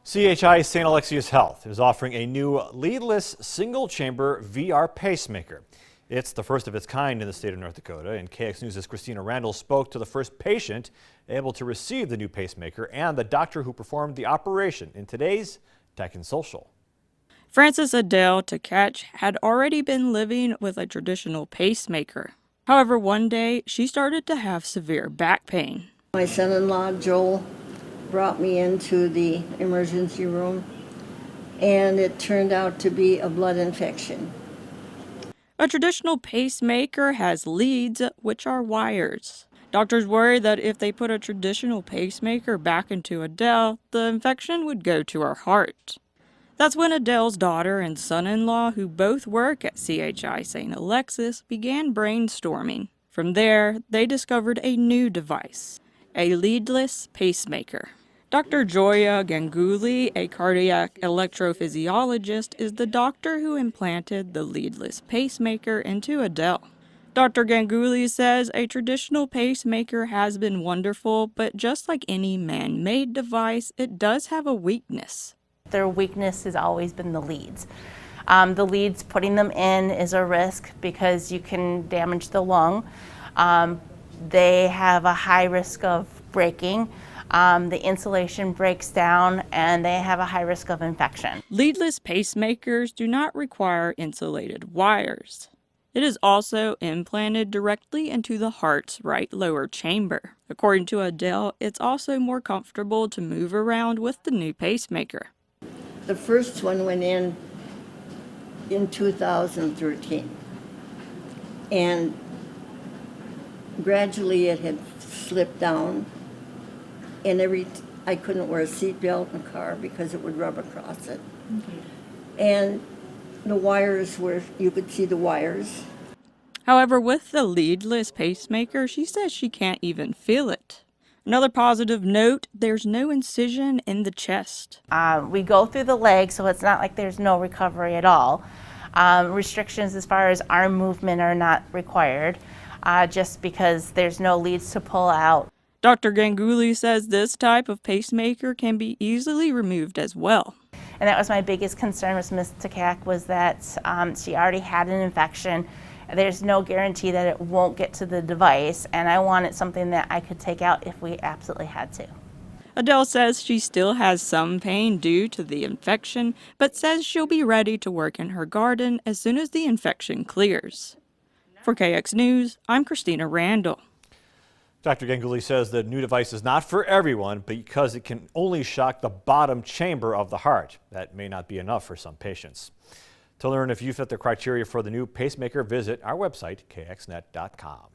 CHI St. Alexius Health is offering a new leadless single-chamber VR pacemaker. It's the first of its kind in the state of North Dakota, and KX News' Christina Randall spoke to the first patient able to receive the new pacemaker and the doctor who performed the operation in today's Tech and Social. Frances Adele Tkach had already been living with a traditional pacemaker. However, one day she started to have severe back pain. My son-in-law, Joel, brought me into the emergency room, and it turned out to be a blood infection. A traditional pacemaker has leads, which are wires. Doctors worry that if they put a traditional pacemaker back into Adele, the infection would go to her heart. That's when Adele's daughter and son-in-law, who both work at CHI St. Alexius, began brainstorming. From there, they discovered a new device, a leadless pacemaker. Dr. Joya Ganguly, a cardiac electrophysiologist, is the doctor who implanted the leadless pacemaker into Adele. Dr. Ganguly says a traditional pacemaker has been wonderful, but just like any man-made device, it does have a weakness. Their weakness has always been the leads. The leads, putting them in is a risk because you can damage the lung. They have a high risk of breaking. The insulation breaks down and they have a high risk of infection. Leadless pacemakers do not require insulated wires. It is also implanted directly into the heart's right lower chamber. According to Adele, it's also more comfortable to move around with the new pacemaker. The first one went in 2013, and gradually it had slipped down, and I couldn't wear a seatbelt in the car because it would rub across it. And the wires you could see the wires. However, with the leadless pacemaker, she says she can't even feel it. Another positive note, there's no incision in the chest. We go through the leg, so it's not like there's no recovery at all. Restrictions as far as arm movement are not required, just because there's no leads to pull out. Dr. Ganguly says this type of pacemaker can be easily removed as well. And that was my biggest concern with Ms. Tkach, was that she already had an infection. There's no guarantee that it won't get to the device, and I wanted something that I could take out if we absolutely had to. Adele says she still has some pain due to the infection, but says she'll be ready to work in her garden as soon as the infection clears. For KX News, I'm Christina Randall. Dr. Ganguly says the new device is not for everyone because it can only shock the bottom chamber of the heart. That may not be enough for some patients. To learn if you fit the criteria for the new pacemaker, visit our website, kxnet.com.